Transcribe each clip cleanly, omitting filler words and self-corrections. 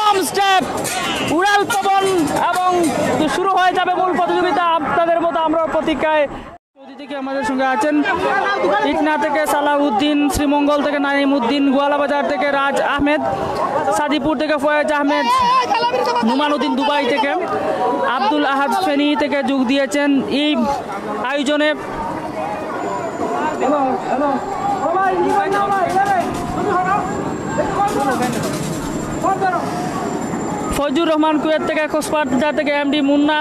প্রথম স্টেপ উড়াল পবন এবং শুরু হয়ে যাবে মূল প্রতিযোগিতা। আপনাদের মতো আমরা প্রতীক্ষায়। থেকে আমাদের সঙ্গে আছেন ইকনা থেকে সালাউদ্দিন, শ্রীমঙ্গল থেকে নাইমউদ্দিন, গোয়ালাবাজার থেকে রাজ আহমেদ, সাদিপুর থেকে ফয়েজ আহমেদ, নুমানুদ্দিন দুবাই থেকে, আব্দুল আহাদ ফেনী থেকে যোগ দিয়েছেন এই আয়োজনে। ফজুর রহমান কুয়েত থেকে, কক্সবাজার থেকে এমডি মুন্না,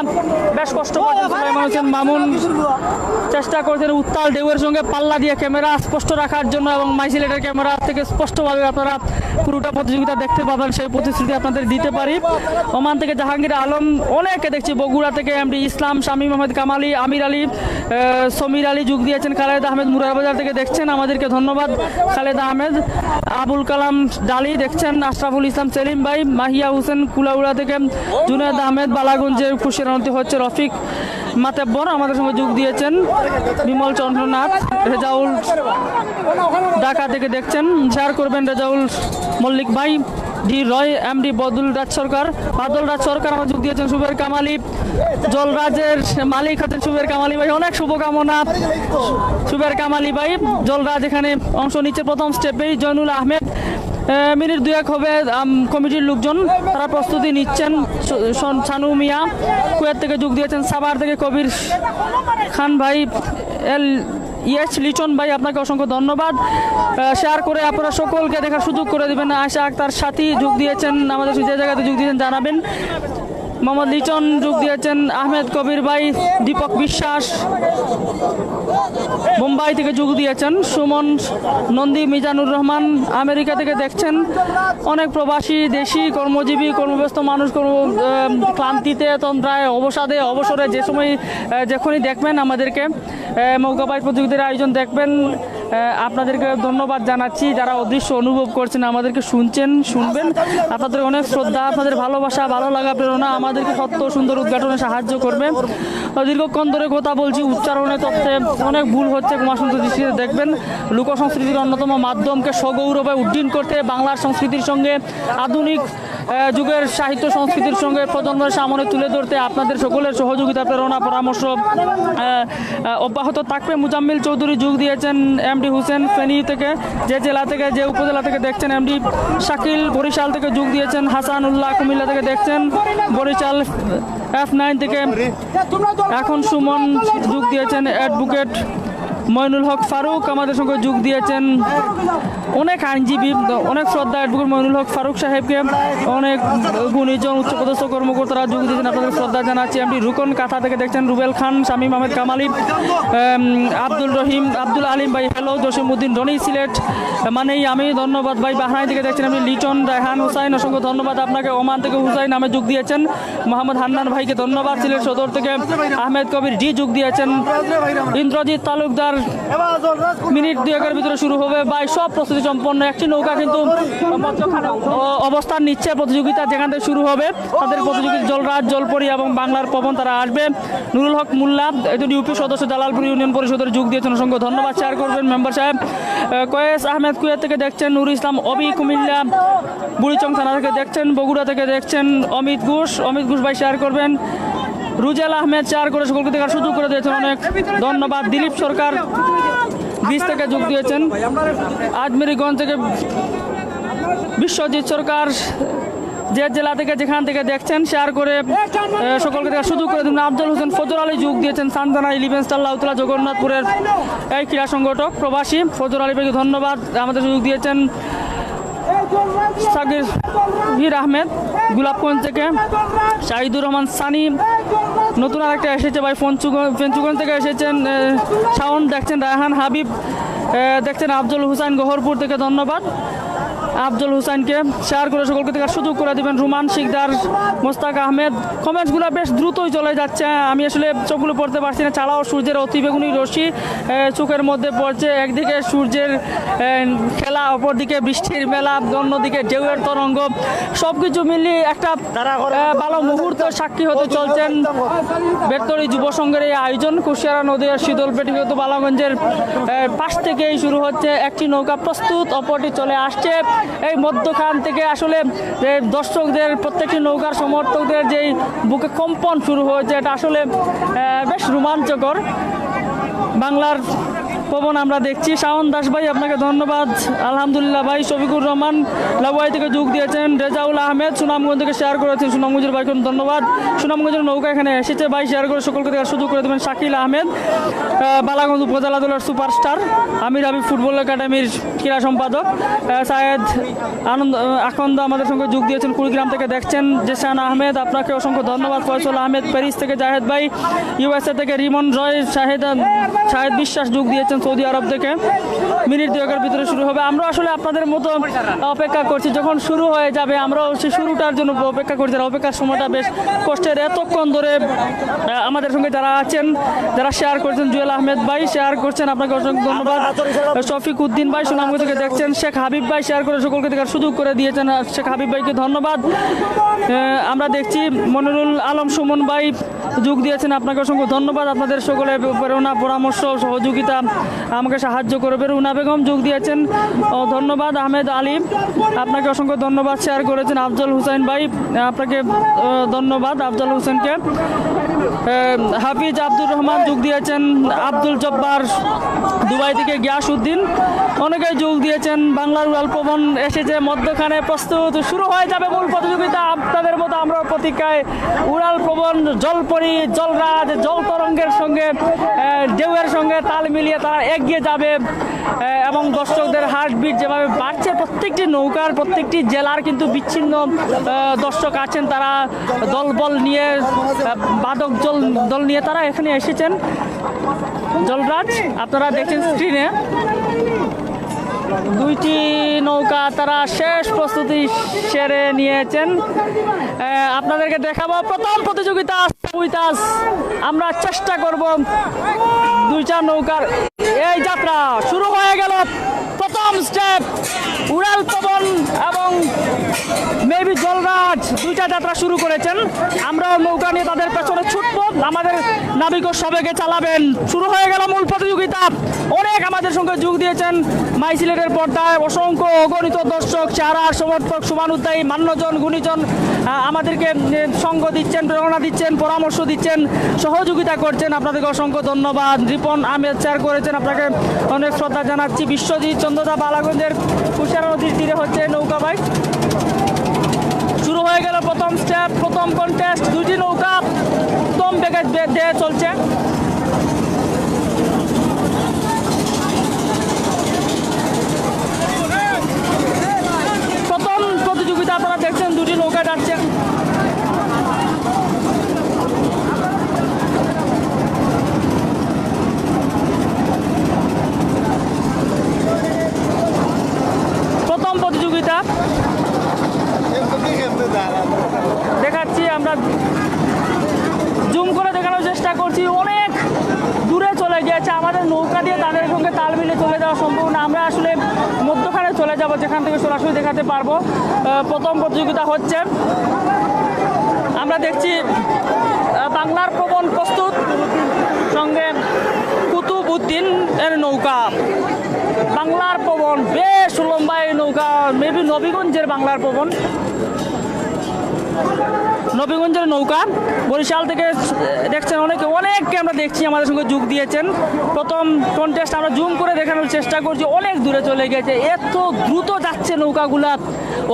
বেশ কষ্ট করছেন মামুন, চেষ্টা করছেন উত্তাল ঢেউয়ের সঙ্গে পাল্লা দিয়ে ক্যামেরা স্পষ্ট রাখার জন্য এবং মাইসিলেটের ক্যামেরা থেকে স্পষ্টভাবে আপনারা পুরোটা প্রতিযোগিতা দেখতে পাবেন সেই প্রতিশ্রুতি আপনাদের দিতে পারি। ওমান থেকে জাহাঙ্গীর আলম, অনেকে দেখছি বগুড়া থেকে এমডি ইসলাম, শামীম আহমেদ কামালি, আমির আলী, সমীর আলী যোগ দিয়েছেন, খালেদ আহমেদ মুরারবাজার থেকে দেখছেন, আমাদেরকে ধন্যবাদ খালেদ আহমেদ, আবুল কালাম ডালি দেখছেন, আশরাফুল ইসলাম সেলিম ভাই, মাহিয়া হোসেন কুলাউড়া থেকে, জুনায়েদ আহমেদ বালাগঞ্জের খুশিরানতি হচ্ছে, রফিক মাতেব্বর আমাদের সঙ্গে যোগ দিয়েছেন, বিমল চন্দ্রনাথ, রেজাউল ঢাকা থেকে দেখছেন, শেয়ার করবেন রেজাউল মল্লিক ভাই, ডি রয়, এমডি বাদল রাজ সরকার আমার যোগ দিয়েছেন, সুবের কামালি, জলরাজের মালিক হচ্ছেন সুবের কামালি ভাই, অনেক শুভকামনা সুবের কামালি ভাই। জলরাজ এখানে অংশ নিচ্ছে প্রথম স্টেপেই। জয়নুল আহমেদ, মিনিট দুয়েক হবে কমিটির লোকজন তারা প্রস্তুতি নিচ্ছেন। সানু মিয়া কুয়েত থেকে যোগ দিয়েছেন, সাভার থেকে কবির খান ভাই, লিটন ভাই আপনাকে অসংখ্য ধন্যবাদ। শেয়ার করে আপনারা সকলকে দেখার সুযোগ করে দেবেন। আশা আক্তার সাথী যোগ দিয়েছেন, আমাদের যে জায়গাতে যোগ দিয়েছেন জানাবেন। মোহাম্মদ লিটন যোগ দিয়েছেন, আহমেদ কবির ভাই, দীপক বিশ্বাস মুম্বাই থেকে যোগ দিয়েছেন, সুমন নন্দী, মিজানুর রহমান আমেরিকা থেকে দেখছেন। অনেক প্রবাসী দেশি কর্মজীবী কর্মব্যস্ত মানুষ ক্লান্তিতে তন্দ্রায় অবসাদে অবসরে যে সময় যখনই দেখবেন আমাদেরকে মৌকাবাই প্রতিযোগিতার আয়োজন দেখবেন, আপনাদেরকে ধন্যবাদ জানাচ্ছি। যারা অদৃশ্য অনুভব করছেন আমাদেরকে শুনবেন, আপনাদের অনেক শ্রদ্ধা, আপনাদের ভালোবাসা, ভালো লাগা, প্রেরণা আমাদেরকে সত্য সুন্দর উদ্ঘাটনে সাহায্য করবে। দীর্ঘক্ষণ ধরে কথা বলছি, উচ্চারণে তথ্যে অনেক ভুল হচ্ছে, কুমারসুন্দর দৃষ্টিতে দেখবেন। লোকসংস্কৃতির অন্যতম মাধ্যমকে সগৌরবে উড্ডীন করতে, বাংলার সংস্কৃতির সঙ্গে আধুনিক যুগের সাহিত্য সংস্কৃতির সঙ্গে প্রজন্মের সামনে তুলে ধরতে আপনাদের সকলের সহযোগিতা, প্রেরণা, পরামর্শ অব্যাহত থাকবে। মুজাম্মিল চৌধুরী যোগ দিয়েছেন, এমডি হুসেন ফেনী থেকে, যে জেলা থেকে যে উপজেলা থেকে দেখছেন, এমডি শাকিল বরিশাল থেকে যোগ দিয়েছেন, হাসান উল্লাহ কুমিল্লা থেকে দেখছেন, বরিশাল F9 থেকে এখন সুমন যোগ দিয়েছেন, অ্যাডভোকেট মইনুল হক ফারুক আমাদের সঙ্গে যোগ দিয়েছেন, অনেক আইনজীবী, অনেক শ্রদ্ধা অ্যাডভোকেট মইনুল হক ফারুক সাহেবকে, অনেক গুণীজন উচ্চপদস্থ কর্মকর্তারা যোগ দিয়েছেন, আপনাদের শ্রদ্ধা জানাচ্ছি। এমডি রুকন কাথা থেকে দেখছেন, রুবেল খান, শামীম আহমেদ কামালি, আব্দুল রহিম, আব্দুল আলিম ভাই হ্যালো, জসিমউদ্দিন রনি সিলেট মানেই আমি ধন্যবাদ ভাই। বাহরাইন থেকে দেখছেন আপনি লিটন, রায়হান হুসাইন অসংখ্য ধন্যবাদ আপনাকে। ওমান থেকে হুসাইন নামে যোগ দিয়েছেন, মোহাম্মদ হান্নান ভাইকে ধন্যবাদ। সিলেট সদর থেকে আহমেদ কবির ডি যোগ দিয়েছেন, ইন্দ্রজিৎ তালুকদার মিনিট দুয়েকের ভিতরে শুরু হবে ভাই, সব প্রস্তুতি সম্পন্ন। একটি নৌকা কিন্তু অবস্থান নিচ্ছে প্রতিযোগিতা যেখান থেকে শুরু হবে, তাদের প্রতিযোগিতা জলরাজ, জলপরি এবং বাংলার পবন তারা আসবে। নুরুল হক মোল্লা একজন ইউপি সদস্য, জালালপুর ইউনিয়ন পরিষদের যোগ দিয়েছেন, অসংখ্য ধন্যবাদ। শেয়ার করবেন মেম্বার সাহেব। কয়েস আহমেদ কুয়েত থেকে দেখছেন, নুর ইসলাম অবি কুমিল্লা বুড়িচং থানা থেকে দেখছেন, বগুড়া থেকে দেখছেন, অমিত ঘোষ ভাই শেয়ার করবেন। রুজেল আহমেদ শেয়ার করে সকলকে দেখার সুযোগ করে দিয়েছেন, অনেক ধন্যবাদ। দিলীপ সরকার বীজ থেকে যোগ দিয়েছেন, আজমেরিগঞ্জ থেকে বিশ্বজিৎ সরকার যে জেলা থেকে যেখান থেকে দেখছেন শেয়ার করে সকলকে দেখার সুযোগ করে দিন। আফজল হোসেন ফজর আলী যোগ দিয়েছেন, সানজানা 11 স্টার লাউতলা জগন্নাথপুরের এই ক্রীড়া সংগঠক প্রবাসী ফজর আলী ভাইকে ধন্যবাদ, আমাদের সুযোগ দিয়েছেন। সাকির আহমেদ গোলাপগঞ্জ থেকে, শাহিদুর রহমান সানি নতুন আরেকটা এসেছে ভাই, ফেঞ্চুগঞ্জ থেকে এসেছেন, শাওন দেখছেন, রায়হান হাবিব দেখছেন, আফজল হুসাইন গহরপুর থেকে ধন্যবাদ আফজল হুসাইনকে। শেয়ার করে সকলকে দেখার সুযোগ করে দেবেন। রুমান শিকদার, মোস্তাক আহমেদ, কমেন্টসগুলো বেশ দ্রুতই চলে যাচ্ছে, আমি আসলে চোখগুলো পড়তে পারছি না। ছাড়াও সূর্যের অতিবেগুনি রশ্মি চোখের মধ্যে পড়ছে, একদিকে সূর্যের খেলা, অপরদিকে বৃষ্টির মেলা, অন্যদিকে ঢেউয়ের তরঙ্গ, সব কিছু মিলিয়ে একটা ভালো মুহূর্ত সাক্ষী হতে চলছেন বেতরি যুব সংঘের এই আয়োজন। কুশিয়ারা নদীর শীতলপেটি বালাগঞ্জের পাশ থেকেই শুরু হচ্ছে, একটি নৌকা প্রস্তুত, অপরটি চলে আসছে। এই মধ্যখান থেকে আসলে দর্শকদের প্রত্যেকটি নৌকার সমর্থকদের যেই বুকে কম্পন শুরু হয়েছে, এটা আসলে বেশ রোমাঞ্চকর। বাংলার পবন আমরা দেখছি। শাওন দাস ভাই, আপনাকে ধন্যবাদ। আলহামদুলিল্লাহ ভাই। শফিকুর রহমান লাগুয়াই থেকে যোগ দিয়েছেন। রেজাউল আহমেদ সুনামগঞ্জ থেকে শেয়ার করেছেন, সুনামগঞ্জের ভাইকে ধন্যবাদ। সুনামগঞ্জের নৌকা এখানে এসেছে ভাই, শেয়ার করে সকলকে দেখার সুযোগ করে দেবেন। শাকিল আহমেদ, বালাগঞ্জ উপজেলা দলের সুপারস্টার, আমির হাবিব ফুটবল একাডেমির ক্রীড়া সম্পাদক। সায়েদ আখন্দ আমাদের সঙ্গে যোগ দিয়েছেন, কুড়িগ্রাম থেকে দেখছেন। জেসান আহমেদ, আপনাকে অসংখ্য ধন্যবাদ। ফয়সল আহমেদ প্যারিস থেকে, জাহেদ ভাই ইউএসএ থেকে, রিমন রয়, শাহেদ বিশ্বাস যোগ দিয়েছেন সৌদি আরব থেকে। মিনিট দুয়েকের ভিতরে শুরু হবে। আমরা আসলে আপনাদের মতো অপেক্ষা করছি, যখন শুরু হয়ে যাবে আমরাও সেই শুরুটার জন্য অপেক্ষা করছি। অপেক্ষার সময়টা বেশ কষ্টের। এতক্ষণ ধরে আমাদের সঙ্গে যারা আছেন, যারা শেয়ার করছেন, জুয়েল আহমেদ ভাই শেয়ার করছেন, আপনাকে অসংখ্য ধন্যবাদ। শফিক উদ্দিন ভাই সুনামগঞ্জ থেকে দেখছেন। শেখ হাবিব ভাই শেয়ার করে সকলকে দেখার সুযোগ করে দিয়েছেন, শেখ হাবিব ভাইকে ধন্যবাদ। আমরা দেখছি মনিরুল আলম সুমন ভাই যোগ দিয়েছেন, আপনাকে অসংখ্য ধন্যবাদ। আপনাদের সকলে প্রেরণা, পরামর্শ, সহযোগিতা আমাকে সাহায্য করবে। রুনা বেগম যোগ দিয়েছেন, ধন্যবাদ। আহমেদ আলী, আপনাকে অসংখ্য ধন্যবাদ, শেয়ার করেছেন। আফজল হুসাইন ভাই, আপনাকে ধন্যবাদ আফজল হোসেনকে। হাফিজ আব্দুর রহমান যোগ দিয়েছেন। আব্দুল জব্বার দুবাই থেকে, গিয়াস উদ্দিন, অনেকেই যোগ দিয়েছেন। বাংলার উড়াল পবন এসেছে, মধ্যখানে প্রস্তুত, শুরু হয়ে যাবে মূল প্রতিযোগিতা। আপনাদের মতো আমরা প্রতীক্ষায়। উড়াল পবন, জলপরি, জলরাজ, জল তরঙ্গের সঙ্গে, ঢেউয়ের সঙ্গে তাল মিলিয়ে তারা এগিয়ে যাবে এবং দর্শকদের হার্টবিট যেভাবে বাড়ছে, প্রত্যেকটি নৌকার, প্রত্যেকটি জেলার কিন্তু বিচ্ছিন্ন দর্শক আছেন। তারা দলবল নিয়ে, বাদক দল নিয়ে তারা এখানে এসেছেন। জলরাজ আপনারা দেখছেন স্ক্রিনে, দুইটি নৌকা তারা শেষ প্রস্তুতি সেরে নিয়েছেন। আপনাদেরকে দেখাবো প্রথম প্রতিযোগিতা। আমরা চেষ্টা করব দুইটা নৌকার এই যাত্রা শুরু হয়ে গেল। প্রথম স্টেপ, উড়াল পবন এবং মেবি জলরাজ দুইটা যাত্রা শুরু করেছেন। আমরাও নৌকা নিয়ে তাদের পেছনে ছুটবো, আমাদের নাবিকও সবেগে চালাবেন। শুরু হয়ে গেল মূল প্রতিযোগিতা। অনেক আমাদের সঙ্গে যোগ দিয়েছেন মাই সিলেটের পর্দায় অসংখ্য অগণিত দর্শক, চারা সমর্থক, শুভানুধ্যায়ী, মান্যজন, গুণীজন আমাদেরকে সঙ্গ দিচ্ছেন, প্রেরণা দিচ্ছেন, পরামর্শ দিচ্ছেন, সহযোগিতা করছেন। আপনাদেরকে অসংখ্য ধন্যবাদ। রিপন আহমেদ শেয়ার করেছেন, আপনাকে অনেক শ্রদ্ধা জানাচ্ছি। বিশ্বজিৎ চন্দ্রদা বালাগঞ্জের কুশিয়ারা নদীর তীরে হচ্ছে নৌকা বাইক। শুরু হয়ে গেল প্রথম স্টেপ, প্রথম কন্টেস্ট। দুটি নৌকা প্রথম বেগে দিয়ে চলছে। প্রথম প্রতিযোগিতা আপনারা দেখছেন, দুটি নৌকা যাচ্ছে। প্রথম প্রতিযোগিতা দেখাচ্ছি, আমরা জুম করে দেখানোর চেষ্টা করছি। অনেক দূরে চলে গিয়েছে, আমাদের নৌকা দিয়ে তাদের সঙ্গে তাল মিলে চলে যাওয়া সম্ভব না। আমরা আসলে মধ্যখানে চলে যাব, যেখান থেকে সরাসরি দেখাতে পারবো। প্রথম প্রতিযোগিতা হচ্ছে, আমরা দেখছি বাংলার পবন প্রস্তুত, সঙ্গে কুতুব উদ্দিন এর নৌকা। বাংলার পবন বেশ লম্বা এই নৌকা, মেবি নবীগঞ্জের বাংলার পবন, নবীগঞ্জের নৌকা। বরিশাল থেকে দেখছেন অনেককে আমরা দেখছি আমাদের সঙ্গে যোগ দিয়েছেন। প্রথম কন্টেস্ট আমরা জুম করে দেখানোর চেষ্টা করছি, অনেক দূরে চলে গেছে। এত দ্রুত যাচ্ছে নৌকাগুলা,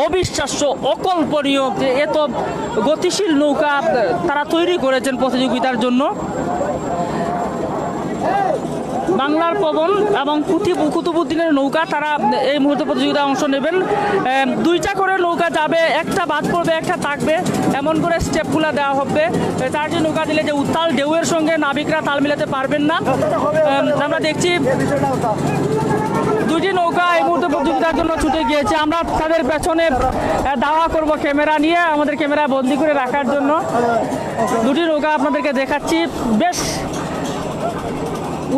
অবিশ্বাস্য, অকল্পনীয় যে এত গতিশীল নৌকা তারা তৈরি করেছেন প্রতিযোগিতার জন্য। বাংলার পবন এবং কুতুবুদ্দিনের নৌকা তারা এই মুহূর্তে প্রতিযোগিতায় অংশ নেবেন। দুইটা করে নৌকা যাবে, একটা বাদ পড়বে, একটা থাকবে, এমন করে স্টেপগুলো দেওয়া হবে। চারটি নৌকা দিলে যে উত্তাল ঢেউয়ের সঙ্গে নাবিকরা তাল মিলাতে পারবেন না। আমরা দেখছি দুটি নৌকা এই মুহূর্তে প্রতিযোগিতার জন্য ছুটে গিয়েছে। আমরা তাদের পেছনে দাওয়া করব ক্যামেরা নিয়ে, আমাদের ক্যামেরা বন্দি করে রাখার জন্য। দুটি নৌকা আপনাদেরকে দেখাচ্ছি, বেশ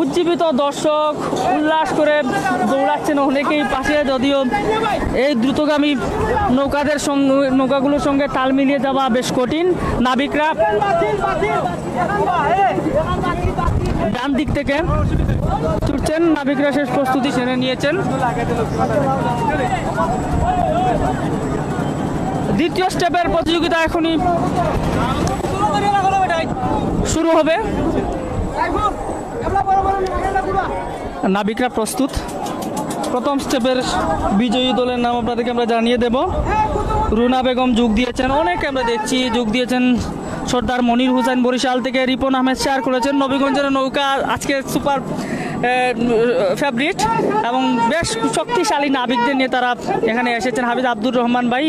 উজ্জীবিত দর্শক উল্লাস করে দৌড়াচ্ছেন অনেকেই পাশে। যদিও এই দ্রুতগামী নৌকাগুলোর সঙ্গে তাল মিলিয়ে যাওয়া বেশ কঠিন। নাবিকরা ডান দিক থেকে ছুটছেন, নাবিকরা শেষ প্রস্তুতি সেরে নিয়েছেন। দ্বিতীয় স্টেপের প্রতিযোগিতা এখনই শুরু হবে। নাবিকরা প্রস্তুত। প্রথম স্টেপের বিজয়ী দলের নাম আপনাদেরকে আমরা জানিয়ে দেব। রুনা বেগম যোগ দিয়েছেন, অনেকে আমরা দেখছি যোগ দিয়েছেন। সর্দার মনির হুসাইন বরিশাল থেকে, রিপন আহমেদ শেয়ার করেছেন। নবীগঞ্জের নৌকা আজকে সুপার ফেভারিট এবং বেশ শক্তিশালী নাবিকদের নিয়ে তারা এখানে এসেছেন। হাফিজ আব্দুর রহমান ভাই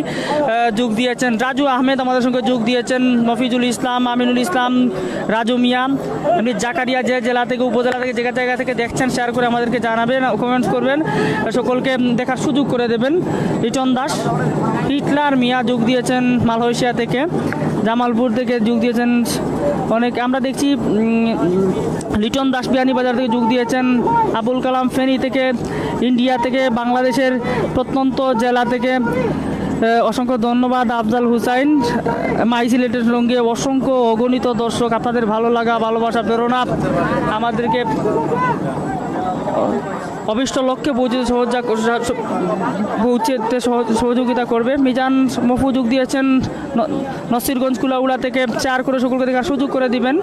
যোগ দিয়েছেন। রাজু আহমেদ আমাদের সঙ্গে যোগ দিয়েছেন। মফিজুল ইসলাম, আমিনুল ইসলাম, রাজু মিয়া, এমনি জাকারিয়া যে জেলা থেকে উপজেলা থেকে যে জায়গা থেকে দেখছেন শেয়ার করে আমাদেরকে জানাবেন, কমেন্টস করবেন, সকলকে দেখার সুযোগ করে দেবেন। লিটন দাস, হিটলার মিয়া যোগ দিয়েছেন মালয়েশিয়া থেকে। জামালপুর থেকে যোগ দিয়েছেন অনেক আমরা দেখছি। লিটন দাস বিয়ানীবাজার থেকে যোগ দিয়েছেন। আবুল কালাম ফেনী থেকে, ইন্ডিয়া থেকে, বাংলাদেশের প্রত্যন্ত জেলা থেকে অসংখ্য ধন্যবাদ। আফজাল হুসাইন, মাই সিলেটের সঙ্গে অসংখ্য অগণিত দর্শক, আপনাদের ভালো লাগা ভালোবাসা প্রেরণা আমাদেরকে অভিষ্ট লক্ষ্যে পৌঁছতে সহযোগিতা করবে। মিজান মফু যোগ দিয়েছেন নসিরগঞ্জ কুলাউড়া থেকে, শেয়ার করে সকলকে দেখার সুযোগ করে দিবেন।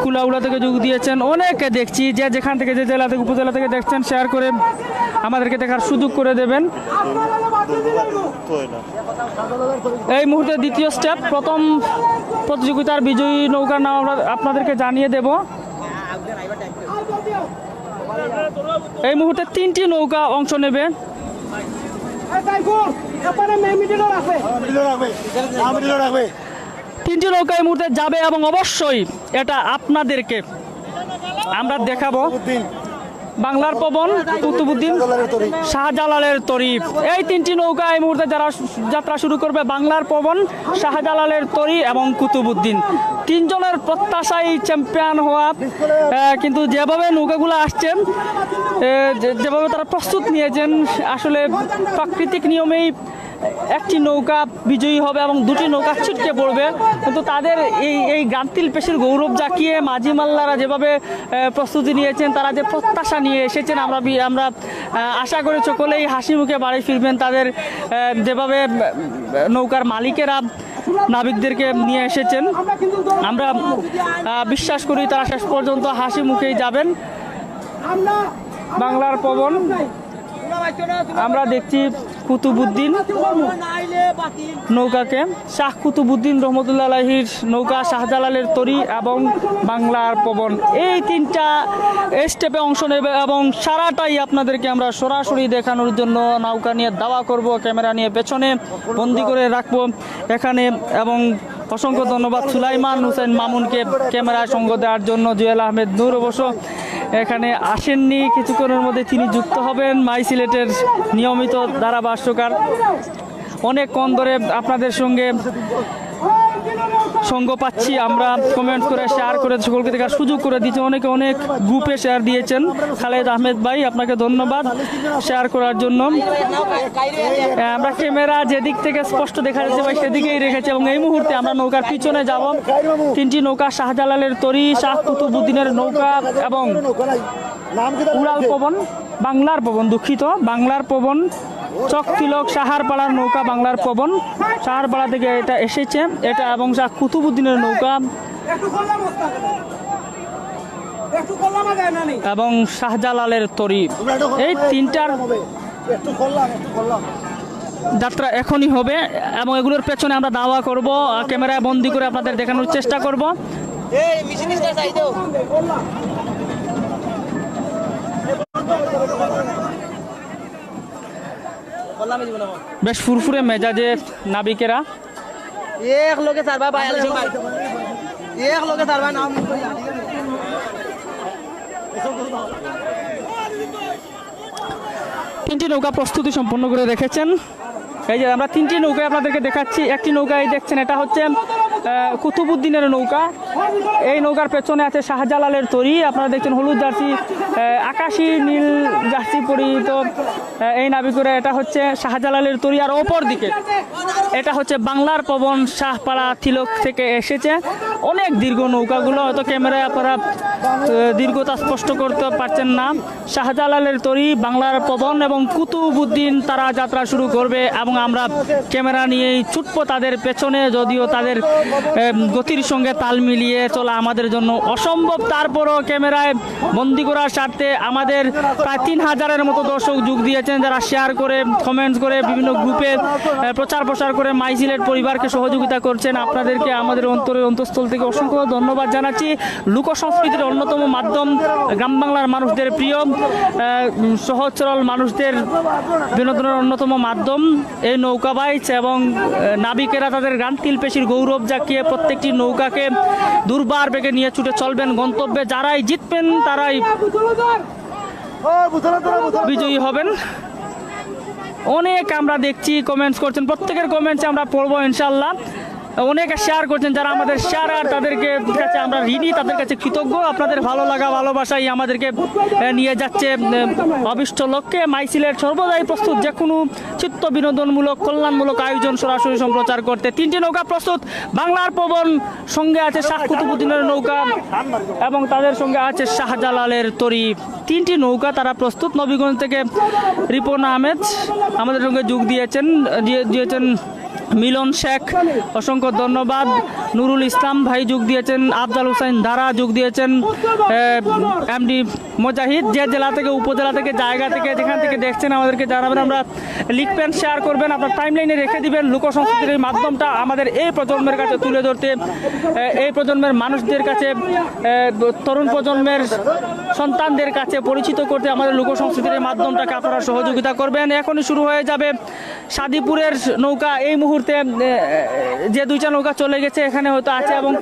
কুলাউড়া থেকে যোগ দিয়েছেন, অনেকে দেখছি যে যেখান থেকে যে জেলা থেকে উপজেলা থেকে দেখছেন শেয়ার করে আমাদেরকে দেখার সুযোগ করে দেবেন। এই মুহূর্তে দ্বিতীয় স্টেপ, প্রথম প্রতিযোগিতার বিজয়ী নৌকার নাম আমরা আপনাদেরকে জানিয়ে দেব। এই মুহূর্তে 3টি নৌকা অংশ নেবে। তিনটি নৌকা এই মুহূর্তে যাবে এবং অবশ্যই এটা আপনাদেরকে আমরা দেখাবো। বাংলার পবন, কুতুবুদ্দিন, শাহজালালের তরি, এই 3টি নৌকা এই মুহূর্তে যারা যাত্রা শুরু করবে। বাংলার পবন, শাহজালালের তরি এবং কুতুবুদ্দিন, 3 জনের প্রত্যাশাই চ্যাম্পিয়ন হওয়া। কিন্তু যেভাবে নৌকাগুলো আসছে, যেভাবে তারা প্রস্তুত নিয়েছেন, আসলে প্রাকৃতিক নিয়মেই একটি নৌকা বিজয়ী হবে এবং 2টি নৌকা ছিটকে পড়বে। কিন্তু তাদের এই গান্তিল পেশির গৌরব জাকিয়ে মাঝি মাল্লারা যেভাবে প্রস্তুতি নিয়েছেন, তারা যে প্রত্যাশা নিয়ে এসেছেন, আমরা আশা করি সকলেই হাসি মুখে বাড়ি ফিরবেন। তাদের যেভাবে নৌকার মালিকেরা নাবিকদেরকে নিয়ে এসেছেন, আমরা বিশ্বাস করি তারা শেষ পর্যন্ত হাসি মুখেই যাবেন। বাংলার পবন আমরা দেখছি কুতুবুদ্দিন নৌকাকে, শাহ কুতুবুদ্দিন রহমতুল্লাহ আলাইহির নৌকা, শাহজালালের তরি এবং বাংলার পবন, এই 3টা স্টেপে অংশ নেবে এবং সারাটাই আপনাদেরকে আমরা সরাসরি দেখানোর জন্য নৌকা নিয়ে দাওয়া করব, ক্যামেরা নিয়ে পেছনে বন্দি করে রাখবো এখানে। এবং অসংখ্য ধন্যবাদ সুলাইমান হুসেন মামুনকে ক্যামেরায় সঙ্গ দেওয়ার জন্য। জুয়েল আহমেদ নূর অবশ্য এখানে আসেননি, কিছুক্ষণের মধ্যে তিনি যুক্ত হবেন। মাই সিলেটের নিয়মিত ধারাভাষ্যকার, অনেক কম ধরে আপনাদের সঙ্গে সঙ্গ পাচ্ছি আমরা। কমেন্ট করে শেয়ার করে সকলকে দেখার সুযোগ করে দিয়েছেন, অনেকে অনেক গ্রুপে শেয়ার দিয়েছেন। খালেদ আহমেদ ভাই, আপনাকে ধন্যবাদ শেয়ার করার জন্য। আমরা ক্যামেরা যেদিক থেকে স্পষ্ট দেখা যাচ্ছে ভাই সেদিকেই রেখেছি এবং এই মুহূর্তে আমরা নৌকার পিছনে যাব। 3টি নৌকা, শাহজালালের তরি, শাহ কুতুবুদ্দিনের নৌকা এবং উড়াল পবন, বাংলার পবন, দুঃখিত, বাংলার পবন, চকতিলক সাহারপাড়ার নৌকা বাংলার পবন, সাহারপাড়া থেকে এটা এসেছে এটা, এবং শাহ কুতুবুদ্দিনের নৌকা এবং শাহজালালের তরি, এই 3টার যাত্রা এখনই হবে এবং এগুলোর পেছনে আমরা দাওয়া করব, ক্যামেরায় বন্দি করে আপনাদের দেখানোর চেষ্টা করব। বেশ ফুরফুরে মেজাজে নাবিকেরা। এক লোকে সারবা ভাই, এক লোকে সারবা নাম। 3টি নৌকা প্রস্তুতি সম্পন্ন করে রেখেছেন। এই যে আমরা 3টি নৌকায় আপনাদেরকে দেখাচ্ছি। একটি নৌকায় দেখছেন এটা হচ্ছে কুতুবুদ্দিনের নৌকা, এই নৌকার পেছনে আছে শাহজালালের তরি। আপনারা দেখছেন হলুদ জার্সি, আকাশি নীল জার্সি পরিহিত এই নাবি করে এটা হচ্ছে শাহজালালের তরি, আর ওপর দিকে এটা হচ্ছে বাংলার পবন শাহপাড়া তিলক থেকে এসেছে। অনেক দীর্ঘ নৌকাগুলো, হয়তো ক্যামেরায় আপনারা দীর্ঘতা স্পষ্ট করতে পারছেন না। শাহজালালের তরি, বাংলার পবন এবং কুতুবুদ্দিন তারা যাত্রা শুরু করবে এবং আমরা ক্যামেরা নিয়েই ছুটবো তাদের পেছনে, যদিও তাদের গতির সঙ্গে তাল মিলিয়ে চলা আমাদের জন্য অসম্ভব। তারপরও ক্যামেরায় বন্দি করার স্বার্থে আমাদের প্রায় 3000-এর মতো দর্শক যোগ দিয়েছেন, যারা শেয়ার করে, কমেন্টস করে, বিভিন্ন গ্রুপে প্রচার প্রসার করে মাই সিলেট পরিবারকে সহযোগিতা করছেন। আপনাদেরকে আমাদের অন্তরের অন্তঃস্থল থেকে অসংখ্য ধন্যবাদ জানাচ্ছি। লোক সংস্কৃতির অন্যতম মাধ্যম, গ্রাম বাংলার মানুষদের প্রিয়, সহজ সরল মানুষদের বিনোদনের অন্যতম মাধ্যম এই নৌকা বাইচ, এবং নাবিকেরা তাদের গান্তিল পেশির গৌরব জাকিয়ে প্রত্যেকটি নৌকাকে দুর্বার বেগে নিয়ে ছুটে চলবেন গন্তব্যে। যারাই জিতবেন তারাই বিজয়ী হবেন। অনেক আমরা দেখছি কমেন্টস করছেন, প্রত্যেকের কমেন্টস আমরা পড়বো ইনশাল্লাহ। অনেকে শেয়ার করছেন, যারা আমাদের শেয়ার, আর তাদেরকে কাছে আমরা ঋণী, তাদের কাছে কৃতজ্ঞ। আপনাদের ভালো লাগা, ভালোবাসাই আমাদেরকে নিয়ে যাচ্ছে অভিষ্ট লক্ষ্যে। মাই সিলেট সর্বদাই প্রস্তুত যে কোনো চিত্ত বিনোদনমূলক, কল্যাণমূলক আয়োজন সরাসরি সম্প্রচার করতে। 3টি নৌকা প্রস্তুত, বাংলার পবন, সঙ্গে আছে শাহ কুতুবুদ্দিনের নৌকা এবং তাদের সঙ্গে আছে শাহজালালের তরি। 3টি নৌকা তারা প্রস্তুত। নবীগঞ্জ থেকে রিপন আহমেদ আমাদের সঙ্গে যোগ দিয়েছেন মিলন শেখ, অসংখ্য ধন্যবাদ। নুরুল ইসলাম ভাই যোগ দিয়েছেন, আফজাল হুসাইন ধারা যোগ দিয়েছেন, এমডি মুজাহিদ। যে জেলা থেকে, উপজেলা থেকে, জায়গা থেকে, যেখান থেকে দেখছেন আমাদেরকে জানাবেন, আমরা লিখবেন, শেয়ার করবেন, আপনার টাইমলাইনে রেখে দিবেন। লোকসংস্কৃতির এই মাধ্যমটা আমাদের এই প্রজন্মের কাছে তুলে ধরতে, এই প্রজন্মের মানুষদের কাছে, তরুণ প্রজন্মের সন্তানদের কাছে পরিচিত করতে আমাদের লোকসংস্কৃতির এই মাধ্যমটাকে আপনারা সহযোগিতা করবেন। এখনই শুরু হয়ে যাবে সাদিপুরের নৌকা। এই মুহূর্তে যে 2টা নৌকা চলে গেছে এখানে হয়তো আছে, এবং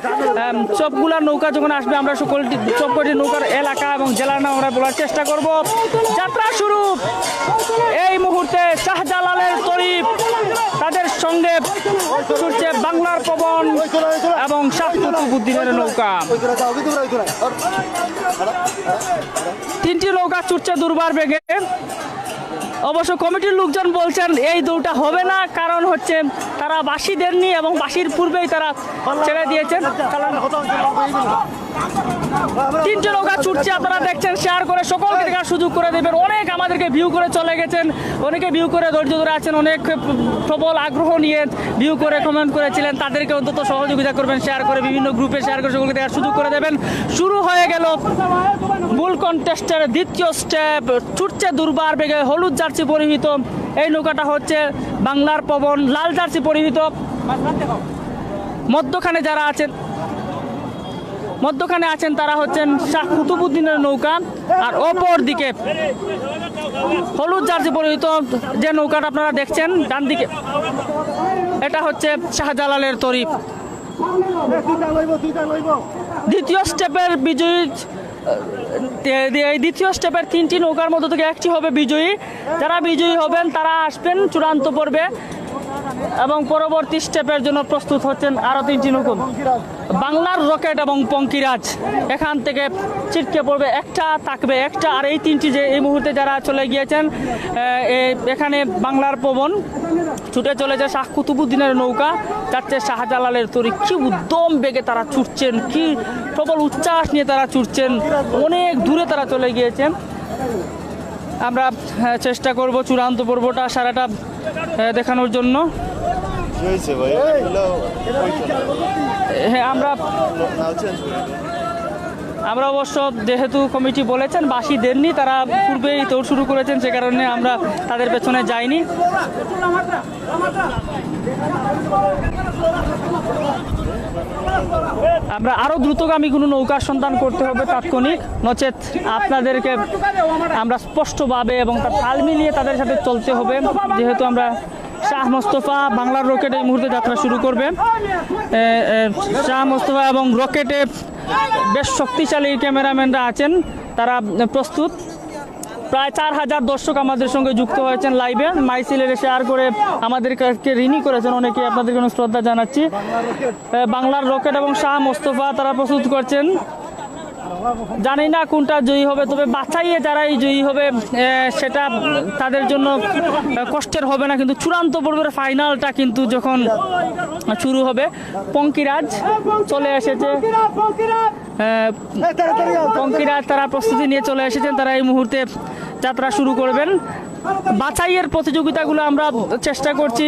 সবগুলা নৌকা যখন আসবে আমরা সবকটি নৌকার এলাকা এবং জেলার নাম আমরা বলার চেষ্টা করব। যাত্রা শুরু এই মুহূর্তে। শাহজালালের তরি, তাদের সঙ্গে ছুটছে বাংলার পবন এবং শাহ কুতুবুদ্দিনের নৌকা। 3টি নৌকা ছুটছে দুর্বার বেগে। অবশ্য কমিটির লোকজন বলছেন এই দৌড়টা হবে না, কারণ হচ্ছে তারা বাঁশি দেননি এবং বাঁশির পূর্বেই তারা ছেড়ে দিয়েছেন। 3টে নৌকা ছুটছে, আপনারা দেখছেন, শেয়ার করে সকলকে দেখার সুযোগ করে দেবেন। অনেক আমাদেরকে ভিউ করে চলে গেছেন, অনেকে ভিউ করে ধৈর্য ধরে আছেন, অনেক প্রবল আগ্রহ নিয়ে ভিউ করে কমেন্ট করেছিলেন। তাদেরকে অন্তত সহযোগিতা করবেন, শেয়ার করে বিভিন্ন গ্রুপে শেয়ার করে সকলকে দেখার সুযোগ করে দেবেন। শুরু হয়ে গেল মূল কন্টেস্টের 2য় স্টেপ। ছুটছে দুর্বার বেগে, হলুদ জার্সি পরিহিত এই নৌকাটা হচ্ছে বাংলার পবন, লাল জার্সি পরিহিত মধ্যখানে আছেন তারা হচ্ছেন শাহ কুতুবুদ্দিনের নৌকা, আর অপর দিকে হলুদ জার্সি পরিহিত যে নৌকাটা আপনারা দেখছেন ডান দিকে, এটা হচ্ছে শাহজালালের তরি। 2য় স্টেপের বিজয়ী, এই 2য় স্টেপের 3টি নৌকার মধ্যে থেকে একটি হবে বিজয়ী। যারা বিজয়ী হবেন তারা আসবেন চূড়ান্ত পর্বে, এবং পরবর্তী স্টেপের জন্য প্রস্তুত হচ্ছেন আরও 3টি নৌকা। বাংলার রকেট এবং পঙ্কিরাজ এখান থেকে ছিটকে পড়বে, একটা থাকবে একটা। আর এই 3টি যে এই মুহূর্তে যারা চলে গিয়েছেন, এখানে বাংলার পবন ছুটে চলেছে, শাহ কুতুবুদ্দিনের নৌকা যাচ্ছে শাহজালালের তরি। কি উদ্যম বেগে তারা ছুটছেন, কি প্রবল উচ্ছ্বাস নিয়ে তারা ছুটছেন, অনেক দূরে তারা চলে গিয়েছেন। আমরা চেষ্টা করব চূড়ান্ত পর্বটা সারাটা দেখানোর জন্য। হ্যাঁ, আমরা অবশ্য যেহেতু কমিটি বলেছেন বাঁশি দেননি, তারা পূর্বেই দৌড় শুরু করেছেন, সে কারণে আমরা তাদের পেছনে যাইনি। আমরা আরো দ্রুতগামী কোনো নৌকার সন্ধান করতে হবে তাৎক্ষণিক, নচেত আপনাদেরকে আমরা স্পষ্টভাবে এবং তার তাল মিলিয়ে তাদের সাথে চলতে হবে। যেহেতু আমরা শাহ মোস্তফা, বাংলার রকেট এই মুহূর্তে যাত্রা শুরু করবে। শাহ মোস্তফা এবং রকেটে বেশ শক্তিশালী ক্যামেরাম্যানরা আছেন, তারা প্রস্তুত। প্রায় 4000 দর্শক আমাদের সঙ্গে যুক্ত হয়েছেন লাইভে। মাই সিলেটে শেয়ার করে আমাদেরকে ঋণী করেছেন, অনেকে আপনাদেরকে শ্রদ্ধা জানাচ্ছি। বাংলার রকেট এবং শাহ মোস্তফা তারা প্রস্তুত করছেন। জানি না কোনটা জয়ী হবে, তবে বাছাইয়ে যারাই জয়ী হবে সেটা তাদের জন্য কষ্টের হবে না, কিন্তু চূড়ান্ত পর্বের ফাইনালটা কিন্তু যখন শুরু হবে। পঙ্কিরাজ চলে এসেছে, পঙ্কিরাজ তারা প্রস্তুতি নিয়ে চলে এসেছেন, তারা এই মুহূর্তে যাত্রা শুরু করবেন। বাছাইয়ের প্রতিযোগিতাগুলো আমরা চেষ্টা করছি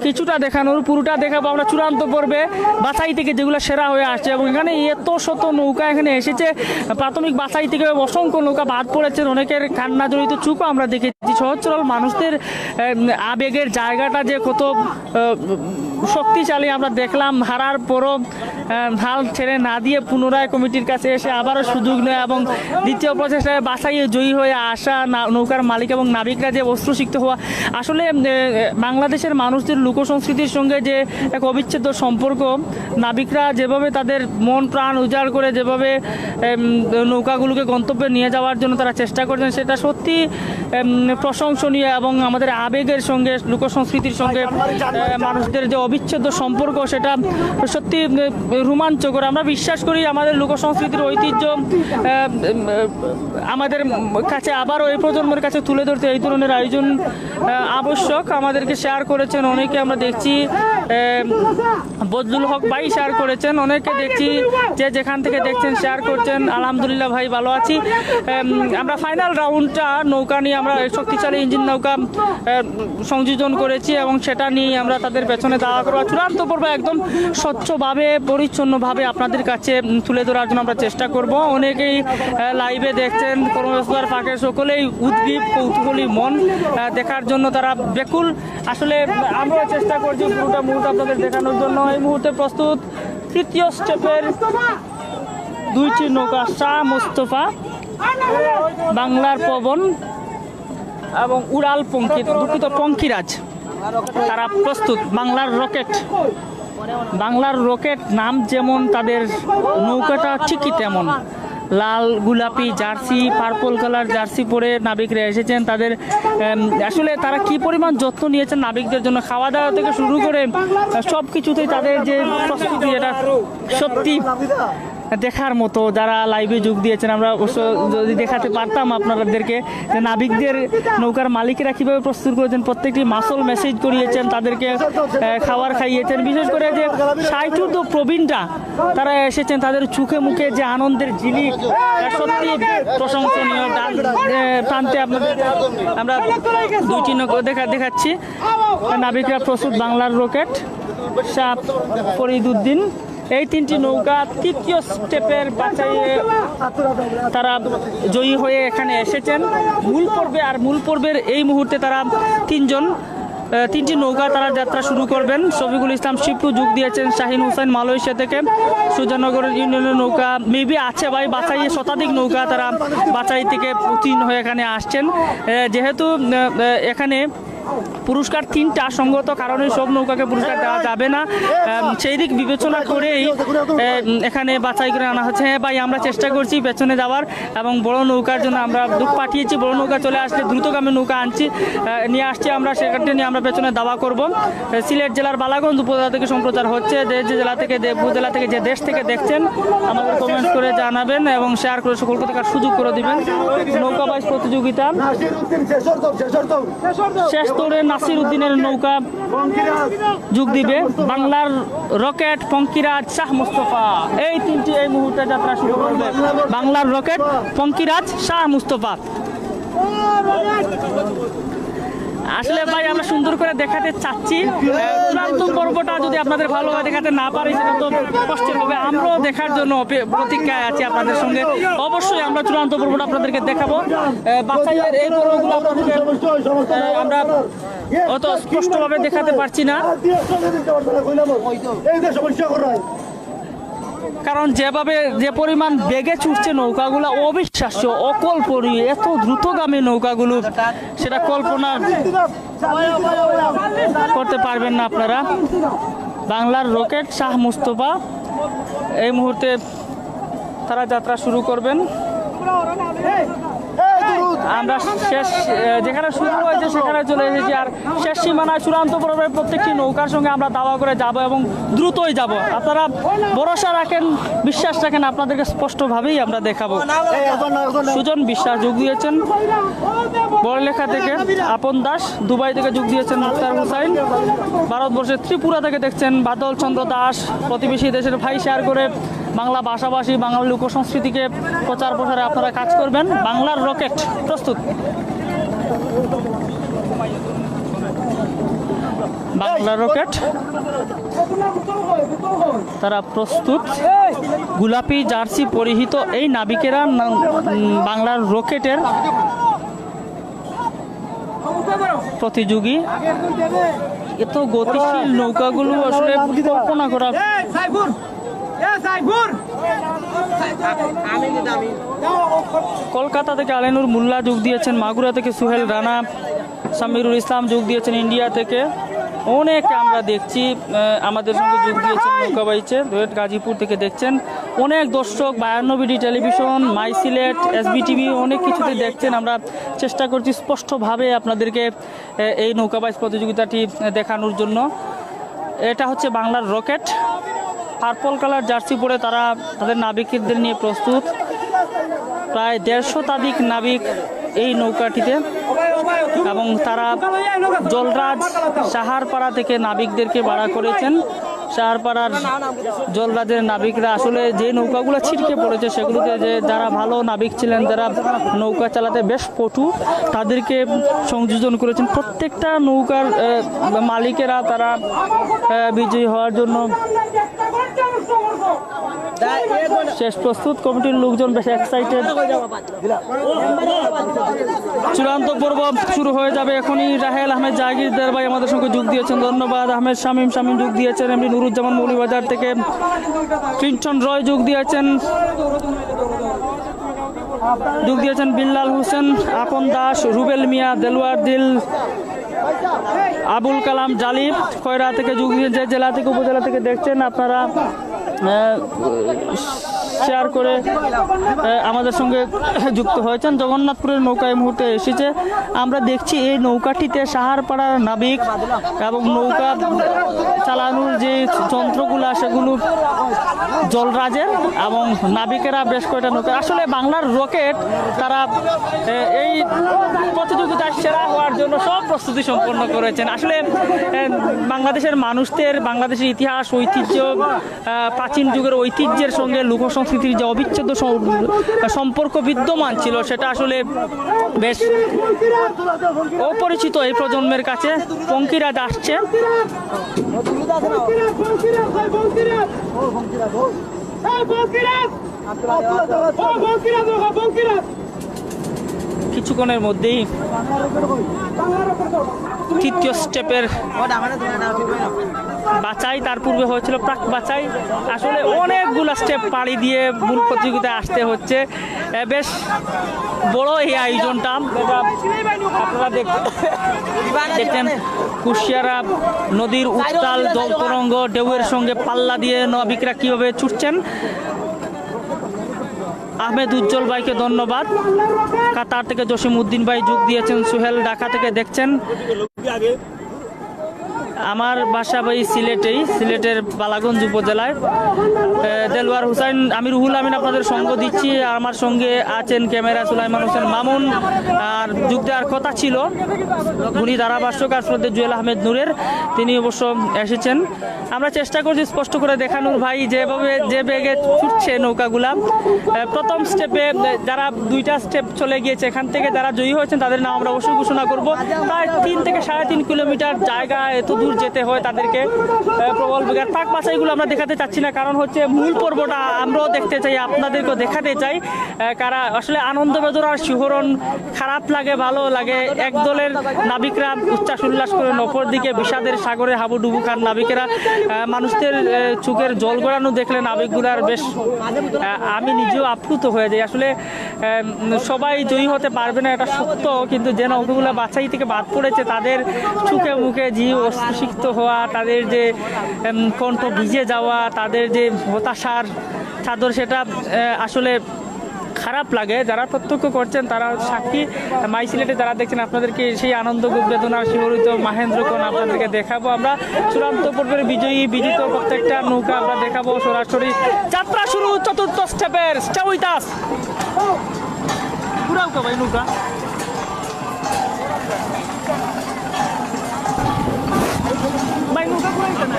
কিছুটা দেখানোর, পুরোটা দেখাবো আমরা চূড়ান্ত পর্বে বাছাই থেকে যেগুলো সেরা হয়ে আসছে। এবং এখানে এত শত নৌকা এখানে এসেছে, প্রাথমিক বাছাই থেকে অসংখ্য নৌকা বাদ পড়েছেন, অনেকের কান্না জড়িত চুকও আমরা দেখেছি। সহজ সরল মানুষদের আবেগের জায়গাটা যে কত শক্তিশালী আমরা দেখলাম। হারার পরও হাল ছেড়ে না দিয়ে পুনরায় কমিটির কাছে এসে আবারও সুযোগ নেয় এবং দ্বিতীয় প্রচেষ্টায় বাছাইয়ে জয়ী হয়ে আসা নৌকার মালিক এবং নাবিকরা যে অস্ত্রসিক্ত হওয়া, আসলে বাংলাদেশের মানুষদের লোকসংস্কৃতির সঙ্গে যে এক অবিচ্ছেদ্য সম্পর্ক, নাবিকরা যেভাবে তাদের মন প্রাণ উজাড় করে যেভাবে নৌকাগুলোকে গন্তব্যে নিয়ে যাওয়ার জন্য তারা চেষ্টা করছেন, সেটা সত্যি প্রশংসনীয়। এবং আমাদের আবেগের সঙ্গে লোকসংস্কৃতির সঙ্গে মানুষদের যে অবিচ্ছেদ্য সম্পর্ক, সেটা সত্যি রোমাঞ্চকর। আমরা বিশ্বাস করি আমাদের লোকসংস্কৃতির ঐতিহ্য আমাদের কাছে আবারও এই প্রজন্মের কাছে তুলে ধরতে এই ধরনের আয়োজন আবশ্যক। আমাদেরকে শেয়ার করেছেন অনেকে, আমরা দেখছি বজলুল হক ভাই শেয়ার করেছেন, অনেকে দেখছি যে যেখান থেকে দেখছেন শেয়ার করছেন। আলহামদুলিল্লাহ ভাই, ভালো আছি। আমরা ফাইনাল রাউন্ডটা নৌকা নিয়ে আমরা শক্তিশালী ইঞ্জিন নৌকা সংযোজন করেছি এবং সেটা নিয়ে আমরা তাদের পেছনে দাঁড়া করবো। চূড়ান্ত পর্ব একদম স্বচ্ছভাবে পরিচ্ছন্নভাবে আপনাদের কাছে তুলে ধরার জন্য আমরা চেষ্টা করব। অনেকেই লাইভে দেখছেন, কর্মব্যস্ততার ফাঁকে সকলেই উদ্গ্রীব কৌতূহলী মন দেখার জন্য তারা বেকুল। আসলে আমরাও চেষ্টা করছি পুরোটা মুহূর্ত আপনাদের দেখানোর জন্য। এই মুহূর্তে প্রস্তুত তৃতীয় স্টেপের দুইটি নৌকা, শাহ মুস্তফা, বাংলার পবন এবং উড়াল পঙ্কিরাজ, তারা প্রস্তুত। বাংলার রকেট, বাংলার রকেট নাম যেমন, তাদের নৌকাটা ঠিকই তেমন। লাল গোলাপি জার্সি, পার্পল কালার জার্সি পরে নাবিকরা এসেছেন। তাদের আসলে তারা কি পরিমাণ যত্ন নিয়েছেন নাবিকদের জন্য, খাওয়া দাওয়া থেকে শুরু করে সব কিছুতেই তাদের যে প্রস্তুতি, এটা সত্যি দেখার মতো। যারা লাইভে যোগ দিয়েছেন, আমরা যদি দেখাতে পারতাম আপনাদেরকে যে নাবিকদের নৌকার মালিকেরা কীভাবে প্রস্তুত করেছেন, প্রত্যেকটি মাসল মেসেজ করিয়েছেন, তাদেরকে খাবার খাইয়েছেন। বিশেষ করে যে সাইটুর্ধ প্রবীণরা তারা এসেছেন, তাদের চোখে মুখে যে আনন্দের ঝিলিক সত্যি প্রশংসনীয়। প্রান্তে আপনাদের আমরা দুইটি নৌকা দেখাচ্ছি। নাবিকরা প্রস্তুত, বাংলার রকেট, শাহ ফরিদউদ্দিন, এই তিনটি নৌকা তৃতীয় স্টেপের বাছাইয়ে তারা জয়ী হয়ে এখানে এসেছেন মূল পর্বে। আর মূল পর্বের এই মুহূর্তে তারা তিনটি নৌকা তারা যাত্রা শুরু করবেন। শফিকুল ইসলাম শিপু যোগ দিয়েছেন, শাহিন হুসাইন মালয়েশিয়া থেকে, সুজানগর ইউনিয়নের নৌকা মেবি আছে ভাই বাছাইয়ে শতাধিক নৌকা তারা বাছাই থেকে উত্তীর্ণ হয়ে এখানে আসছেন। যেহেতু এখানে পুরস্কার তিনটা, সঙ্গত কারণে সব নৌকাকে পুরস্কার দেওয়া যাবে না, সেই দিক বিবেচনা করেই এখানে বাছাই করে আনা হচ্ছে। হ্যাঁ ভাই, আমরা চেষ্টা করছি পেছনে যাওয়ার এবং বড় নৌকার জন্য আমরা দুঃখ পাঠিয়েছি। বড় নৌকা চলে আসলে দ্রুতগামী নৌকা নিয়ে আসছি আমরা, সেখানটা নিয়ে আমরা পেছনে দাওয়া করব। সিলেট জেলার বালাগঞ্জ উপজেলা থেকে সম্প্রচার হচ্ছে। যে জেলা থেকে, উপজেলা থেকে, যে দেশ থেকে দেখছেন আমাদের কমেন্ট করে জানাবেন এবং শেয়ার করে সকলকে দেখার সুযোগ করে দিবেন। নৌকাবাইজ প্রতিযোগিতা শেষ দৌড়ে নাসির উদ্দিনের নৌকা যোগ দিবে। বাংলার রকেট, পঙ্কিরাজ, শাহ মুস্তফা, এই তিনটি এই মুহূর্তে যাত্রা শুরু করবে। বাংলার রকেট, পঙ্কিরাজ, শাহ মুস্তফা। আসলে ভাই আমরা সুন্দর করে দেখাতে চাচ্ছি, চূড়ান্ত পর্বটা যদি আপনাদের ভালোভাবে দেখাতে না পারি সেটা তো কষ্টের হবে। আমরাও দেখার জন্য প্রতীক্ষায় আছি আপনাদের সঙ্গে। অবশ্যই আমরা চূড়ান্ত পর্বটা আপনাদেরকে দেখাবো। বাছাইয়ের এই পর্বগুলো আপনাদেরকে আমরা অত স্পষ্টভাবে দেখাতে পারছি না, কারণ যেভাবে যে পরিমাণ বেগে ছুটছে নৌকাগুলো অবিশ্বাস্য, অকল্পনীয়। এত দ্রুতগামী নৌকাগুলো সেটা কল্পনা করতে পারবেন না আপনারা। বাংলার রকেট, শাহ মুস্তফা এই মুহূর্তে তারা যাত্রা শুরু করবেন। আমরা শেষ যেখানে শুরু হয়েছে সেখানে চলে এসেছি, আর শেষ সীমানায় চূড়ান্ত পর্বের প্রত্যেকটি নৌকার সঙ্গে আমরা দাওয়া করে যাব এবং দ্রুতই যাব। আপনারা ভরসা রাখেন, বিশ্বাস রাখেন, আপনাদেরকে স্পষ্টভাবেই আমরা দেখাবো। সুজন বিশ্বাস যোগ দিয়েছেন বড়লেখা থেকে, আপন দাস দুবাই থেকে যোগ দিয়েছেন, মুক্তার হুসাইন ভারতবর্ষের ত্রিপুরা থেকে দেখছেন, বাদল চন্দ্র দাস প্রতিবেশী দেশের ভাই শেয়ার করে বাংলা ভাষাভাষী বাংলা লোকসংস্কৃতিকে প্রচার প্রসারে আপনারা কাজ করবেন। বাংলার রকেট প্রস্তুত, বাংলার রকেট তারা প্রস্তুত। গোলাপি জার্সি পরিহিত এই নাবিকেরা বাংলার রকেটের প্রতিযোগী। এত গতিশীল নৌকাগুলো আসলে কল্পনা করা। কলকাতা থেকে আলেনুর মোল্লা যোগ দিয়েছেন, মাগুরা থেকে সুহেল রানা, সামিরুল ইসলাম যোগ দিয়েছেন ইন্ডিয়া থেকে। অনেকে আমরা দেখছি আমাদের সঙ্গে যোগ দিয়েছেন নৌকাবাইছে, রোয়েট গাজীপুর থেকে দেখছেন। অনেক দর্শক 52 বিডি টেলিভিশন, মাই সিলেট, SBTV অনেক কিছুতে দেখছেন। আমরা চেষ্টা করছি স্পষ্টভাবে আপনাদেরকে এই নৌকাবাইজ প্রতিযোগিতাটি দেখানোর জন্য। এটা হচ্ছে বাংলার রকেট, পার্পল কালার জার্সি পরে তারা তাদের নাবিকদের নিয়ে প্রস্তুত। প্রায় 150 শতাধিক নাবিক এই নৌকাটিতে, এবং তারা জলরাজ সাহারপাড়া থেকে নাবিকদেরকে ভাড়া করেছেন। সাহারপাড়ার জলরাজের নাবিকরা আসলে যে নৌকাগুলো ছিটকে পড়েছে সেগুলোতে যে যারা ভালো নাবিক ছিলেন, যারা নৌকা চালাতে বেশ পটু, তাদেরকে সংযোজন করেছেন। প্রত্যেকটা নৌকার মালিকেরা তারা বিজয়ী হওয়ার জন্য শেষ প্রস্তুত। কমিটির লোকজন বেশ এক্সাইটেড। চূড়ান্ত পর্ব শুরু হয়ে যাবে এখনই। রাহেল আহমেদ জাহাঙ্গীরদার ভাই আমাদের সঙ্গে যোগ দিয়েছেন, ধন্যবাদ। আহমেদ শামীম যোগ দিয়েছেন, এমনি নুরুজ্জামান মৌলিবাজার থেকে। ক্লিন্টন রয় যোগ দিয়েছেন, বিল্লাল হোসেন, আপন দাস, রুবেল মিয়া, দেলোয়ার দিল, আবুল কালাম জালিব খয়রা থেকে যোগ দিয়েছে। জেলা থেকে উপজেলা থেকে দেখছেন আপনারা, শেয়ার করে আমাদের সঙ্গে যুক্ত হয়েছেন। জগন্নাথপুরের নৌকা এই মুহূর্তে এসেছে। আমরা দেখছি এই নৌকাটিতে সাহারপাড়ার নাবিক এবং নৌকা চালানোর যে যন্ত্রগুলো সেগুলো জলরাজের, এবং নাবিকেরা বেশ কয়েকটা নৌকা। আসলে বাংলার রকেট তারা এই প্রতিযোগিতায় সেরা হওয়ার জন্য সব প্রস্তুতি সম্পন্ন করেছেন। আসলে বাংলাদেশের মানুষদের বাংলাদেশের ইতিহাস, ঐতিহ্য, প্রাচীন যুগের ঐতিহ্যের সঙ্গে লোকসংস্কৃতির যে অবিচ্ছেদ্য সম্পর্ক বিদ্যমান ছিল, সেটা আসলে বেশ অপরিচিত এই প্রজন্মের কাছে। পঙ্কিরাজ আসছে, কিছুক্ষণের মধ্যেই তৃতীয় স্টেপের বাছাই, তার পূর্বে হয়েছিল প্রাক বাছাই। আসলে অনেকগুলো স্টেপ পাড়ি দিয়ে মূল প্রতিযোগিতায় আসতে হচ্ছে। বেশ বড় এই আয়োজনটা, আপনারা দেখছেন কুশিয়ারা নদীর উত্তাল জল তরঙ্গ ঢেউয়ের সঙ্গে পাল্লা দিয়ে নাবিকরা কীভাবে ছুটছেন। আহমেদ উজ্জ্বল ভাইকে ধন্যবাদ। কাতার থেকে জসিম উদ্দিন ভাই যোগ দিয়েছেন, সোহেল ঢাকা থেকে দেখছেন। আমার বাসা ভাই সিলেটের বালাগঞ্জ উপজেলায়। দেলোয়ার হুসাইন, আমি রুহুল আমিন আপনাদের সঙ্গ দিচ্ছি। আমার সঙ্গে আছেন ক্যামেরা সুলাইমান হোসেন মামুন। আর যুগ দেওয়ার কথা ছিল উনি ধারাভাষ্যকার শ্রদ্ধেয় জুয়েল আহমেদ নূরের, তিনি অবশ্য এসেছেন। আমরা চেষ্টা করছি স্পষ্ট করে দেখানোর ভাই যেভাবে যে বেগে ছুটছে নৌকাগুলা। প্রথম স্টেপে যারা 2টা স্টেপ চলে গিয়েছে, এখান থেকে যারা জয়ী হয়েছেন তাদের নাম আমরা অবশ্যই ঘোষণা করব। প্রায় 3 থেকে 3.5 কিলোমিটার জায়গা এত দূর যেতে হয় তাদেরকে প্রবল বেগে। পাক বাছাইগুলো আমরা দেখাতে চাচ্ছি না, কারণ হচ্ছে মূল পর্বটা আমরাও দেখতে চাই, আপনাদেরকেও দেখাতে চাই। কারা আসলে আনন্দ বেদনার শিহরণ, খারাপ লাগে ভালো লাগে। এক দলের নাবিকরা উচ্ছ্বাস উল্লাস করেন, অপর দিকে বিষাদের সাগরে হাবুডুবু খান নাবিকেরা। মানুষদের চোখের জল গড়ানো দেখলে নাবিকগুলার বেশ, আমি নিজেও আপ্লুত হয়ে যাই। আসলে সবাই জয়ী হতে পারবে না, এটা সত্য, কিন্তু যে নৌকাগুলো বাছাই থেকে বাদ পড়েছে তাদের চোখে মুখে জীব অস্পৃশিক্ত হওয়া, তাদের যে কণ্ঠ ভিজে যাওয়া, তাদের যে হতাশার চাদর, সেটা আসলে খারাপ লাগে। যারা প্রত্যক্ষ করছেন তারা সাক্ষী, মাই সিলেটে যারা দেখছেন আপনাদেরকে সেই আনন্দ বেদনার শিহরিত মাহেন্দ্রক্ষণ আপনাদেরকে দেখাবো। আমরা চূড়ান্ত পর্বের বিজিত প্রত্যেকটা নৌকা আমরা দেখাবো সরাসরি। যাত্রা শুরু চতুর্থ স্টেপের। Stay with us. পুরাও কা ভাই নৌকা। ভাই নৌকা পুরাইতে না।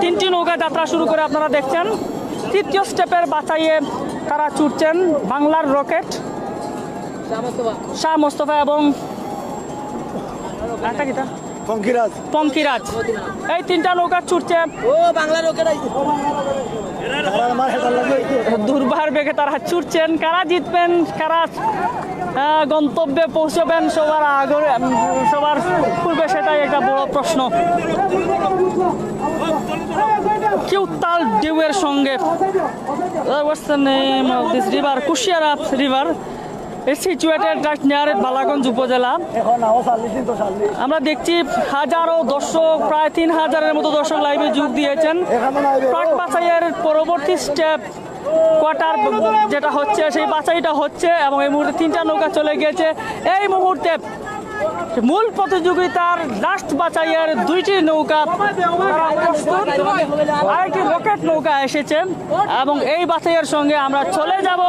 তিনটি নৌকা যাত্রা শুরু করে আপনারা দেখছেন। তৃতীয় স্টেপের বাছাইয়ে তারা ছুটছেন বাংলার রকেট, শাহ মোস্তফা এবং পঙ্কিরাজ। এই তিনটা নৌকা ছুটছে। ও বাংলা রকেট আইছে দুর্বার বেগে তারা ছুটছেন। কারা জিতবেন, কারা গন্তব্যে পৌঁছবেন সবার আগে, সবার পূর্বে, সেটাই একটা বড় প্রশ্ন। কি উত্তাল ঢেউয়ের সঙ্গে what's the name of this river? Kushiyara river is situated right near Balaganj উপজেলা। আমরা দেখছি হাজারো দর্শক, প্রায় 3000-এর মতো দর্শক লাইভে যোগ দিয়েছেন। প্রাক বাছাইয়ের পরবর্তী স্টেপ কোয়ার্টার যেটা হচ্ছে, সেই বাছাইটা হচ্ছে এবং এই মুহূর্তে তিনটা নৌকা চলে গিয়েছে। এই মুহূর্তে মূল প্রতিযোগিতার লাস্ট বাছাইয়ের দুইটি নৌকা তারা প্রস্তুত। আরেকটি রকেট নৌকা এসেছে এবং এই বাছাইয়ের সঙ্গে আমরা চলে যাব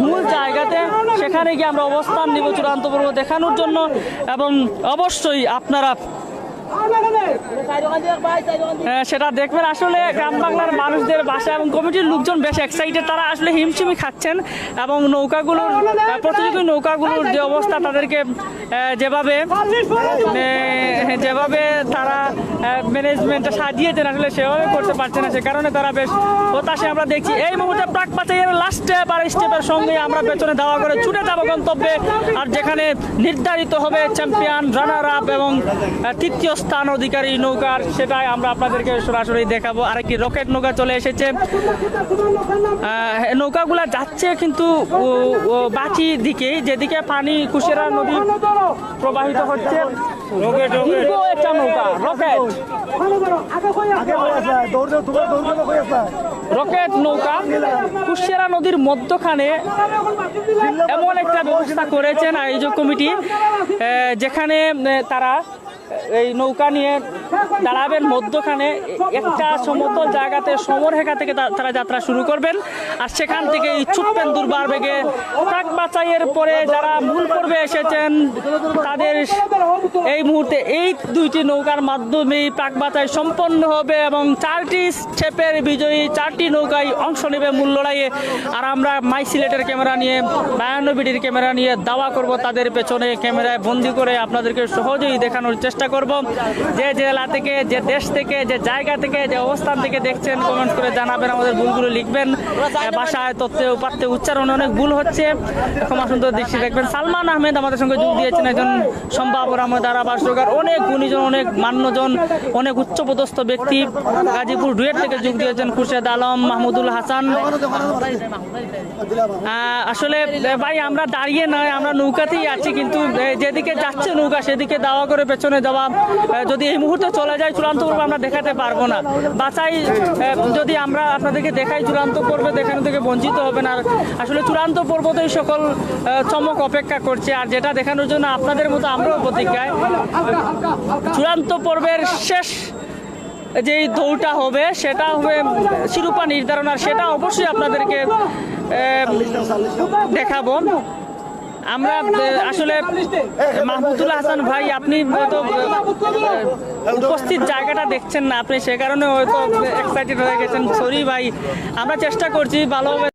মূল জায়গাতে। সেখানে গিয়ে আমরা অবস্থান নিব চূড়ান্ত পর্ব দেখানোর জন্য এবং অবশ্যই আপনারা সেটা দেখবেন। আসলে গ্রাম বাংলার মানুষদের বাসা এবং কমিটির লোকজন বেশ এক্সাইটেড। তারা আসলে হিমশিমি খাচ্ছেন এবং নৌকাগুলোর, প্রতিযোগী নৌকাগুলোর যে অবস্থা, তাদেরকে যেভাবে তারা ম্যানেজমেন্টটা সাজিয়েছেন আসলে সেভাবে করতে পারছে না, সে কারণে তারা বেশ হতাশে আমরা দেখছি। এই মুহূর্তে প্রাক বাছাইয়ের লাস্ট স্টেপ আর স্টেপের সঙ্গে আমরা পেছনে দাওয়া করে ছুটে যাব গন্তব্যে, আর যেখানে নির্ধারিত হবে চ্যাম্পিয়ন, রানার আপ এবং তৃতীয় স্থান অধিকারী নৌকার, সেটাই আমরা আপনাদেরকে সরাসরি দেখাবো। আরেকটি রকেট নৌকা চলে এসেছে। নৌকাগুলা যাচ্ছে কিন্তু বাঁচি দিকে, যেদিকে পানি কুশিয়ারা নদী প্রবাহিত হচ্ছে। একটা নৌকা রকেট নৌকা কুশিয়ারা নদীর মধ্যখানে এমন একটা ব্যবস্থা করেছেন আয়োজক কমিটি, যেখানে তারা এই নৌকা নিয়ে দাঁড়াবেন মধ্যখানে একটা সমতল জায়গাতে, সমরেখা থেকে তারা যাত্রা শুরু করবেন আর সেখান থেকে ছুটবেন দুর্বার বেগে। প্রাক বাছাইয়ের পরে যারা মূল পর্বে এসেছেন তাদের এই মুহূর্তে এই দুইটি নৌকার মাধ্যমেই প্রাক বাছাই সম্পন্ন হবে এবং 4টি স্টেপের বিজয়ী 4টি নৌকায় অংশ নেবে মূল লড়াইয়ে। আর আমরা মাই সিলেটের ক্যামেরা নিয়ে, 52 বিডির ক্যামেরা নিয়ে দাওয়া করব তাদের পেছনে ক্যামেরায় বন্দি করে আপনাদেরকে সহজেই দেখানোর চেষ্টা করব। যে জেলা থেকে, যে দেশ থেকে, যে জায়গা থেকে, যে অবস্থান থেকে দেখছেন কমেন্টস করে জানাবেন, আমাদের ভুলগুলো লিখবেন। ভাষায়, তথ্যে, উপাত্তে, উচ্চারণে অনেক ভুল হচ্ছে, ক্ষমা সুন্দর দৃষ্টি দেখবেন। সালমান আহমেদ আমাদের সঙ্গে যোগ দিয়েছেন, একজন সম্ভাবর আহমেদ আরাবাস রোগার, অনেক গুণীজন, অনেক মান্যজন, অনেক উচ্চপদস্থ ব্যক্তি গাজীপুর ডুয়েট থেকে যোগ দিয়েছেন। খুরশেদ আলম, মাহমুদুল হাসান। আসলে ভাই আমরা দাঁড়িয়ে নয়, আমরা নৌকাতেই আছি, কিন্তু যেদিকে যাচ্ছে নৌকা সেদিকে দাওয়া করে পেছনে যাওয়া যদি এই মুহূর্তে চলে যায় চূড়ান্ত পর্ব আমরা দেখাতে পারবো না। বাছাই যদি আমরা আপনাদেরকে দেখাই, চূড়ান্ত পর্বে দেখানো থেকে বঞ্চিত হবেন। আর আসলে চূড়ান্ত পর্বতেই সকল চমক অপেক্ষা করছে, আর যেটা দেখানোর জন্য আপনাদের মতো আমরাও প্রতীক্ষায়। চূড়ান্ত পর্বের শেষ যেই দৌড়টা হবে সেটা হবে শিরোপা নির্ধারণ, আর সেটা অবশ্যই আপনাদেরকে দেখাবো। আমরা আসলে মাহমুদুল হাসান ভাই, আপনি হয়তো উপস্থিত জায়গাটা দেখছেন না, আপনি সে কারণে হয়তো এক্সাইটেড হয়ে গেছেন। সরি ভাই, আমরা চেষ্টা করছি ভালোভাবে